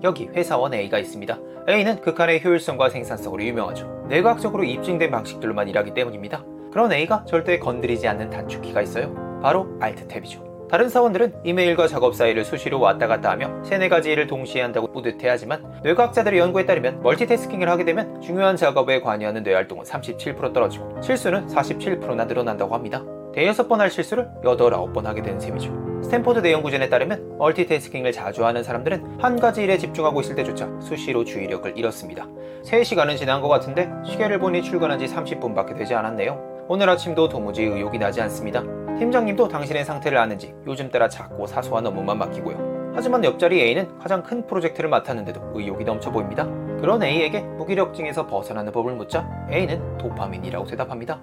여기 회사원 A가 있습니다. A는 극한의 효율성과 생산성으로 유명하죠. 뇌과학적으로 입증된 방식들로만 일하기 때문입니다. 그런 A가 절대 건드리지 않는 단축키가 있어요. 바로 Alt-탭이죠. 다른 사원들은 이메일과 작업 사이를 수시로 왔다 갔다 하며 세네 가지 일을 동시에 한다고 뿌듯해하지만 뇌과학자들의 연구에 따르면 멀티태스킹을 하게 되면 중요한 작업에 관여하는 뇌활동은 37% 떨어지고 실수는 47%나 늘어난다고 합니다. 대여섯 번 할 실수를 8, 9번 하게 되는 셈이죠. 스탠포드 뇌 연구진에 따르면 멀티태스킹을 자주 하는 사람들은 한 가지 일에 집중하고 있을 때조차 수시로 주의력을 잃었습니다. 3시간은 지난 것 같은데 시계를 보니 출근한 지 30분밖에 되지 않았네요. 오늘 아침도 도무지 의욕이 나지 않습니다. 팀장님도 당신의 상태를 아는지 요즘 따라 작고 사소한 업무만 맡기고요. 하지만 옆자리 A는 가장 큰 프로젝트를 맡았는데도 의욕이 넘쳐 보입니다. 그런 A에게 무기력증에서 벗어나는 법을 묻자 A는 도파민이라고 대답합니다.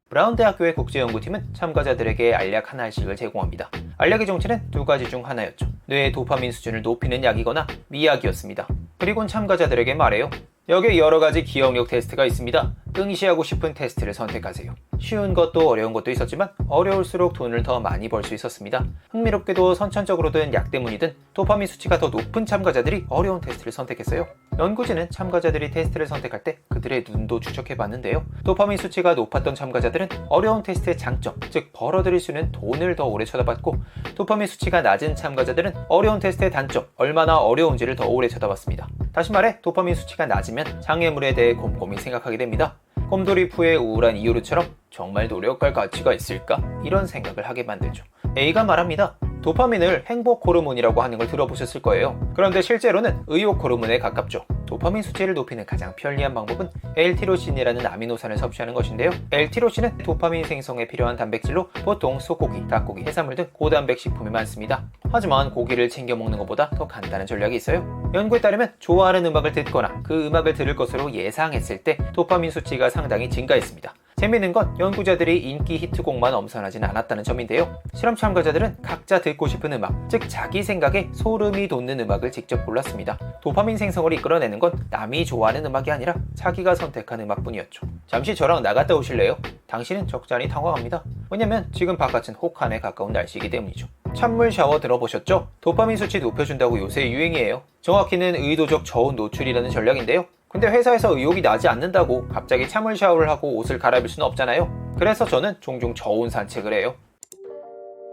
브라운 대학교의 국제연구팀은 참가자들에게 알약 하나씩을 제공합니다. 알약의 정체는 두 가지 중 하나였죠. 뇌의 도파민 수준을 높이는 약이거나 미약이었습니다. 그리고는 참가자들에게 말해요. 여기에 여러 가지 기억력 테스트가 있습니다. 응시하고 싶은 테스트를 선택하세요. 쉬운 것도 어려운 것도 있었지만 어려울수록 돈을 더 많이 벌 수 있었습니다. 흥미롭게도 선천적으로든 약 때문이든 도파민 수치가 더 높은 참가자들이 어려운 테스트를 선택했어요. 연구진은 참가자들이 테스트를 선택할 때 그들의 눈도 추적해봤는데요. 도파민 수치가 높았던 참가자들은 어려운 테스트의 장점, 즉 벌어들일 수 있는 돈을 더 오래 쳐다봤고 도파민 수치가 낮은 참가자들은 어려운 테스트의 단점, 얼마나 어려운지를 더 오래 쳐다봤습니다. 다시 말해 도파민 수치가 낮으면 장애물에 대해 곰곰이 생각하게 됩니다. 곰돌이 푸의 우울한 이유루처럼 정말 노력할 가치가 있을까? 이런 생각을 하게 만들죠. A가 말합니다. 도파민을 행복 호르몬이라고 하는 걸 들어보셨을 거예요. 그런데 실제로는 의욕 호르몬에 가깝죠. 도파민 수치를 높이는 가장 편리한 방법은 L티로신이라는 아미노산을 섭취하는 것인데요. L티로신은 도파민 생성에 필요한 단백질로 보통 소고기, 닭고기, 해산물 등 고단백 식품에 많습니다. 하지만 고기를 챙겨 먹는 것보다 더 간단한 전략이 있어요. 연구에 따르면 좋아하는 음악을 듣거나 그 음악을 들을 것으로 예상했을 때 도파민 수치가 상당히 증가했습니다. 재미있는 건 연구자들이 인기 히트곡만 엄선하진 않았다는 점인데요. 실험 참가자들은 각자 듣고 싶은 음악, 즉 자기 생각에 소름이 돋는 음악을 직접 골랐습니다. 도파민 생성을 이끌어내는 건 남이 좋아하는 음악이 아니라 자기가 선택한 음악뿐이었죠. 잠시 저랑 나갔다 오실래요? 당신은 적잖이 당황합니다. 왜냐면 지금 바깥은 혹한에 가까운 날씨이기 때문이죠. 찬물 샤워 들어보셨죠? 도파민 수치 높여준다고 요새 유행이에요. 정확히는 의도적 저온 노출이라는 전략인데요. 근데 회사에서 의욕이 나지 않는다고 갑자기 찬물 샤워를 하고 옷을 갈아입을 수는 없잖아요. 그래서 저는 종종 저온 산책을 해요.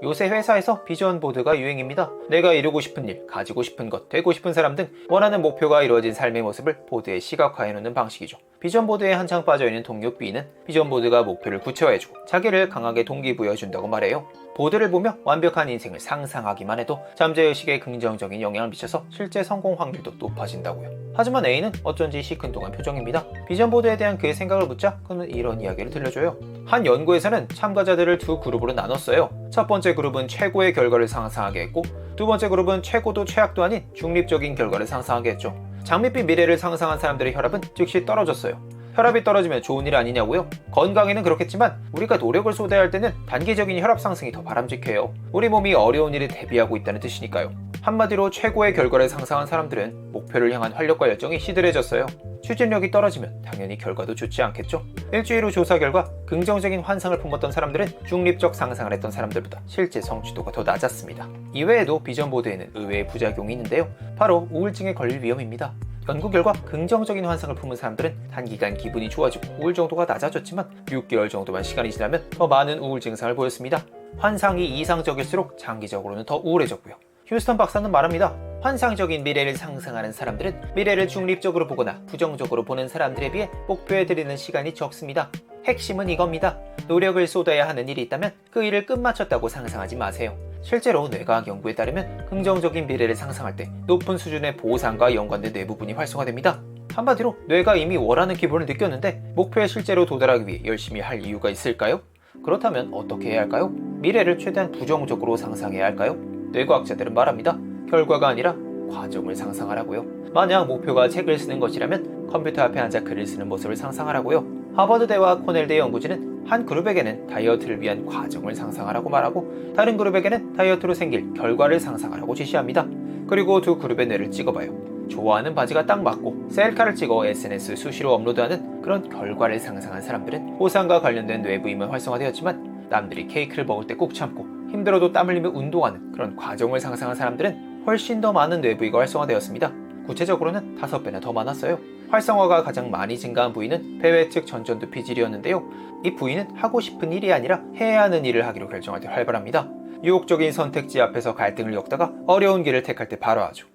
요새 회사에서 비전 보드가 유행입니다. 내가 이루고 싶은 일, 가지고 싶은 것, 되고 싶은 사람 등 원하는 목표가 이루어진 삶의 모습을 보드에 시각화해놓는 방식이죠. 비전 보드에 한창 빠져있는 동료 B는 비전 보드가 목표를 구체화해주고 자기를 강하게 동기부여해준다고 말해요. 보드를 보며 완벽한 인생을 상상하기만 해도 잠재의식에 긍정적인 영향을 미쳐서 실제 성공 확률도 높아진다고요. 하지만 A는 어쩐지 시큰둥한 표정입니다. 비전보드에 대한 그의 생각을 묻자 그는 이런 이야기를 들려줘요. 한 연구에서는 참가자들을 두 그룹으로 나눴어요. 첫 번째 그룹은 최고의 결과를 상상하게 했고 두 번째 그룹은 최고도 최악도 아닌 중립적인 결과를 상상하게 했죠. 장밋빛 미래를 상상한 사람들의 혈압은 즉시 떨어졌어요. 혈압이 떨어지면 좋은 일 아니냐고요? 건강에는 그렇겠지만 우리가 노력을 쏟아야 할 때는 단기적인 혈압 상승이 더 바람직해요. 우리 몸이 어려운 일에 대비하고 있다는 뜻이니까요. 한마디로 최고의 결과를 상상한 사람들은 목표를 향한 활력과 열정이 시들해졌어요. 추진력이 떨어지면 당연히 결과도 좋지 않겠죠? 일주일 후 조사 결과 긍정적인 환상을 품었던 사람들은 중립적 상상을 했던 사람들보다 실제 성취도가 더 낮았습니다. 이외에도 비전보드에는 의외의 부작용이 있는데요. 바로 우울증에 걸릴 위험입니다. 연구 결과 긍정적인 환상을 품은 사람들은 단기간 기분이 좋아지고 우울 정도가 낮아졌지만 6개월 정도만 시간이 지나면 더 많은 우울 증상을 보였습니다. 환상이 이상적일수록 장기적으로는 더 우울해졌고요. 휴스턴 박사는 말합니다. 환상적인 미래를 상상하는 사람들은 미래를 중립적으로 보거나 부정적으로 보는 사람들에 비해 목표에 들이는 시간이 적습니다. 핵심은 이겁니다. 노력을 쏟아야 하는 일이 있다면 그 일을 끝마쳤다고 상상하지 마세요. 실제로 뇌과학 연구에 따르면 긍정적인 미래를 상상할 때 높은 수준의 보상과 연관된 뇌 부분이 활성화됩니다. 한마디로 뇌가 이미 원하는 기분을 느꼈는데 목표에 실제로 도달하기 위해 열심히 할 이유가 있을까요? 그렇다면 어떻게 해야 할까요? 미래를 최대한 부정적으로 상상해야 할까요? 뇌과학자들은 말합니다. 결과가 아니라 과정을 상상하라고요. 만약 목표가 책을 쓰는 것이라면 컴퓨터 앞에 앉아 글을 쓰는 모습을 상상하라고요. 하버드대와 코넬대 연구진은 한 그룹에게는 다이어트를 위한 과정을 상상하라고 말하고 다른 그룹에게는 다이어트로 생길 결과를 상상하라고 지시합니다. 그리고 두 그룹의 뇌를 찍어봐요. 좋아하는 바지가 딱 맞고 셀카를 찍어 SNS 수시로 업로드하는 그런 결과를 상상한 사람들은 보상과 관련된 뇌 부위만 활성화되었지만 남들이 케이크를 먹을 때 꾹 참고 힘들어도 땀 흘리며 운동하는 그런 과정을 상상한 사람들은 훨씬 더 많은 뇌부위가 활성화되었습니다. 구체적으로는 5배나 더 많았어요. 활성화가 가장 많이 증가한 부위는 배외측 전전두 피질이었는데요. 이 부위는 하고 싶은 일이 아니라 해야 하는 일을 하기로 결정할 때 활발합니다. 유혹적인 선택지 앞에서 갈등을 겪다가 어려운 길을 택할 때 바로 하죠.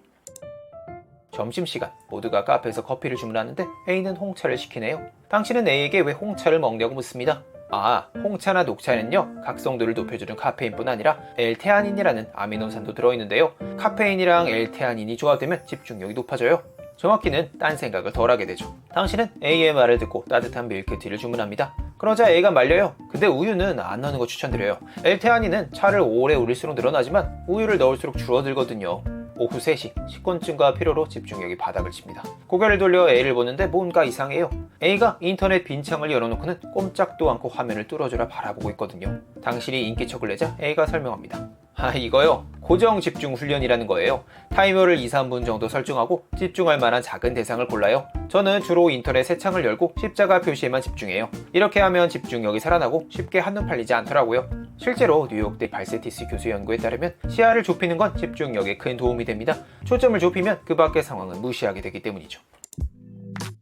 점심시간, 모두가 카페에서 커피를 주문하는데 A는 홍차를 시키네요. 당신은 A에게 왜 홍차를 먹냐고 묻습니다. 홍차나 녹차에는요, 각성도를 높여주는 카페인뿐 아니라 L테아닌이라는 아미노산도 들어있는데요. 카페인이랑 L테아닌이 조합되면 집중력이 높아져요. 정확히는 딴 생각을 덜 하게 되죠. 당신은 A의 말을 듣고 따뜻한 밀크티를 주문합니다. 그러자 A가 말려요. 근데 우유는 안 넣는 거 추천드려요. L테아닌은 차를 오래 우릴수록 늘어나지만 우유를 넣을수록 줄어들거든요. 오후 3시, 식곤증과 피로로 집중력이 바닥을 칩니다. 고개를 돌려 A를 보는데 뭔가 이상해요. A가 인터넷 빈창을 열어놓고는 꼼짝도 않고 화면을 뚫어져라 바라보고 있거든요. 당신이 인기척을 내자 A가 설명합니다. 이거요, 고정 집중 훈련이라는 거예요. 타이머를 2-3분 정도 설정하고 집중할 만한 작은 대상을 골라요. 저는 주로 인터넷 새 창을 열고 십자가 표시에만 집중해요. 이렇게 하면 집중력이 살아나고 쉽게 한눈 팔리지 않더라고요. 실제로 뉴욕대 발세티스 교수 연구에 따르면 시야를 좁히는 건 집중력에 큰 도움이 됩니다. 초점을 좁히면 그 밖의 상황은 무시하게 되기 때문이죠.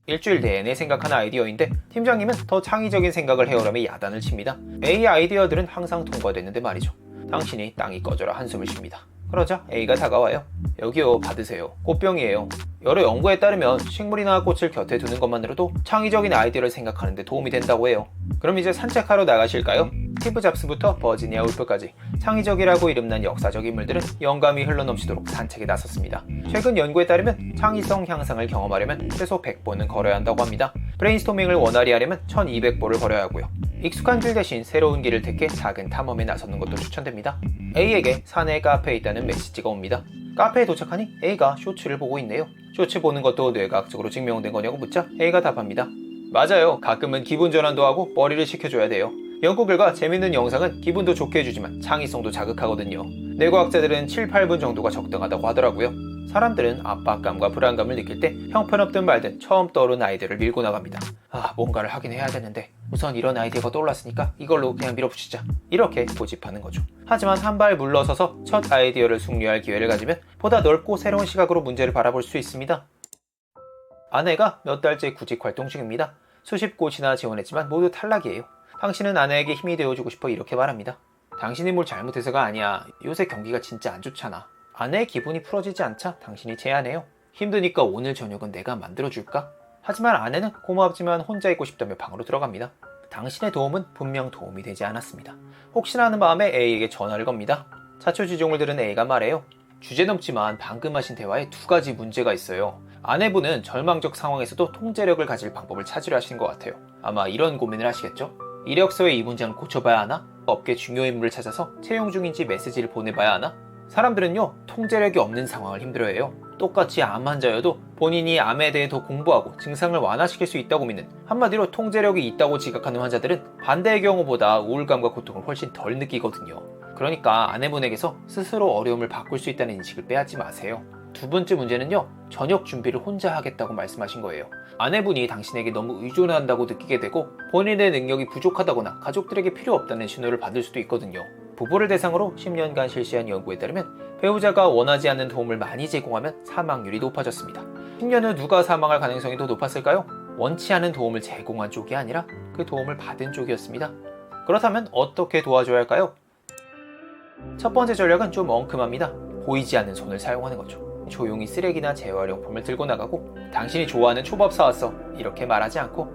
일주일 내내 생각한 아이디어인데 팀장님은 더 창의적인 생각을 해오라며 야단을 칩니다. A의 아이디어들은 항상 통과되는데 말이죠. 당신이 땅이 꺼져라 한숨을 쉽니다. 그러자 A가 다가와요. 여기요, 받으세요. 꽃병이에요. 여러 연구에 따르면 식물이나 꽃을 곁에 두는 것만으로도 창의적인 아이디어를 생각하는 데 도움이 된다고 해요. 그럼 이제 산책하러 나가실까요? 스티브 잡스부터 버지니아 울프까지 창의적이라고 이름난 역사적 인물들은 영감이 흘러넘치도록 산책에 나섰습니다. 최근 연구에 따르면 창의성 향상을 경험하려면 최소 100번은 걸어야 한다고 합니다. 브레인스토밍을 원활히 하려면 1200보를 걸어야 하고요. 익숙한 길 대신 새로운 길을 택해 작은 탐험에 나서는 것도 추천됩니다. A에게 사내 카페에 있다는 메시지가 옵니다. 카페에 도착하니 A가 쇼츠를 보고 있네요. 쇼츠 보는 것도 뇌과학적으로 증명된 거냐고 묻자 A가 답합니다. 맞아요. 가끔은 기분 전환도 하고 머리를 식혀줘야 돼요. 연구 결과 재밌는 영상은 기분도 좋게 해주지만 창의성도 자극하거든요. 뇌과학자들은 7-8분 정도가 적당하다고 하더라고요. 사람들은 압박감과 불안감을 느낄 때 형편없든 말든 처음 떠오른 아이디어를 밀고 나갑니다. 뭔가를 하긴 해야 되는데 우선 이런 아이디어가 떠올랐으니까 이걸로 그냥 밀어붙이자. 이렇게 고집하는 거죠. 하지만 한 발 물러서서 첫 아이디어를 숙려할 기회를 가지면 보다 넓고 새로운 시각으로 문제를 바라볼 수 있습니다. 아내가 몇 달째 구직 활동 중입니다. 수십 곳이나 지원했지만 모두 탈락이에요. 당신은 아내에게 힘이 되어주고 싶어 이렇게 말합니다. 당신이 뭘 잘못해서가 아니야. 요새 경기가 진짜 안 좋잖아. 아내의 기분이 풀어지지 않자 당신이 제안해요. 힘드니까 오늘 저녁은 내가 만들어줄까? 하지만 아내는 고맙지만 혼자 있고 싶다며 방으로 들어갑니다. 당신의 도움은 분명 도움이 되지 않았습니다. 혹시나 하는 마음에 A에게 전화를 겁니다. 자초지종을 들은 A가 말해요. 주제넘지만 방금 하신 대화에 2가지 문제가 있어요. 아내분은 절망적 상황에서도 통제력을 가질 방법을 찾으려 하시는 것 같아요. 아마 이런 고민을 하시겠죠? 이력서에 이 문장을 고쳐봐야 하나? 업계 중요 인물을 찾아서 채용 중인지 메시지를 보내봐야 하나? 사람들은요, 통제력이 없는 상황을 힘들어해요. 똑같이 암 환자여도 본인이 암에 대해 더 공부하고 증상을 완화시킬 수 있다고 믿는, 한마디로 통제력이 있다고 지각하는 환자들은 반대의 경우보다 우울감과 고통을 훨씬 덜 느끼거든요. 그러니까 아내분에게서 스스로 어려움을 바꿀 수 있다는 인식을 빼앗지 마세요. 2번째 문제는요, 저녁 준비를 혼자 하겠다고 말씀하신 거예요. 아내분이 당신에게 너무 의존한다고 느끼게 되고 본인의 능력이 부족하다거나 가족들에게 필요 없다는 신호를 받을 수도 있거든요. 부부를 대상으로 10년간 실시한 연구에 따르면 배우자가 원하지 않는 도움을 많이 제공하면 사망률이 높아졌습니다. 10년 후 누가 사망할 가능성이 더 높았을까요? 원치 않은 도움을 제공한 쪽이 아니라 그 도움을 받은 쪽이었습니다. 그렇다면 어떻게 도와줘야 할까요? 첫 번째 전략은 좀 엉큼합니다. 보이지 않는 손을 사용하는 거죠. 조용히 쓰레기나 재활용품을 들고 나가고 당신이 좋아하는 초밥 사왔어 이렇게 말하지 않고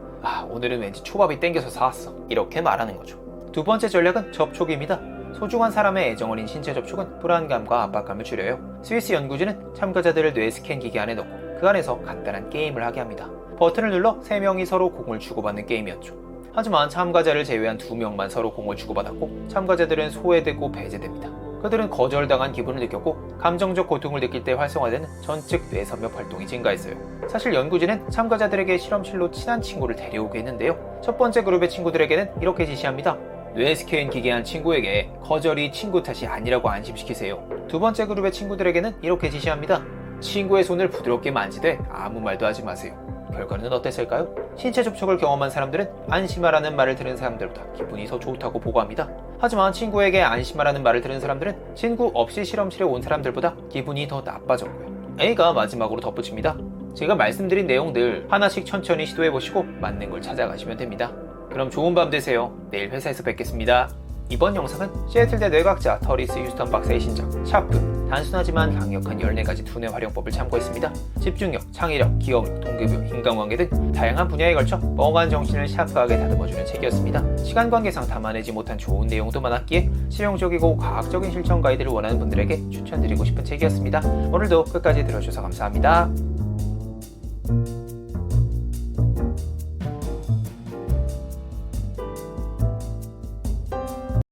오늘은 왠지 초밥이 땡겨서 사왔어 이렇게 말하는 거죠. 2번째 전략은 접촉입니다. 소중한 사람의 애정어린 신체 접촉은 불안감과 압박감을 줄여요. 스위스 연구진은 참가자들을 뇌 스캔 기계 안에 넣고 그 안에서 간단한 게임을 하게 합니다. 버튼을 눌러 3명이 서로 공을 주고받는 게임이었죠. 하지만 참가자를 제외한 2명만 서로 공을 주고받았고 참가자들은 소외되고 배제됩니다. 그들은 거절당한 기분을 느꼈고 감정적 고통을 느낄 때 활성화되는 전측 뇌섬유 활동이 증가했어요. 사실 연구진은 참가자들에게 실험실로 친한 친구를 데려오게 했는데요. 첫 번째 그룹의 친구들에게는 이렇게 지시합니다. 뇌 스캔 기계한 친구에게 거절이 친구 탓이 아니라고 안심시키세요. 2번째 그룹의 친구들에게는 이렇게 지시합니다. 친구의 손을 부드럽게 만지되 아무 말도 하지 마세요. 결과는 어땠을까요? 신체 접촉을 경험한 사람들은 안심하라는 말을 들은 사람들보다 기분이 더 좋다고 보고합니다. 하지만 친구에게 안심하라는 말을 들은 사람들은 친구 없이 실험실에 온 사람들보다 기분이 더 나빠졌고요. A가 마지막으로 덧붙입니다. 제가 말씀드린 내용들 하나씩 천천히 시도해보시고 맞는 걸 찾아가시면 됩니다. 그럼 좋은 밤 되세요. 내일 회사에서 뵙겠습니다. 이번 영상은 시애틀대 뇌과학자 터리스 휴스턴 박사의 신작 샤프, 단순하지만 강력한 14가지 두뇌 활용법을 참고했습니다. 집중력, 창의력, 기억력, 동기부여, 인간관계 등 다양한 분야에 걸쳐 멍한 정신을 샤프하게 다듬어주는 책이었습니다. 시간관계상 담아내지 못한 좋은 내용도 많았기에 실용적이고 과학적인 실천 가이드를 원하는 분들에게 추천드리고 싶은 책이었습니다. 오늘도 끝까지 들어주셔서 감사합니다.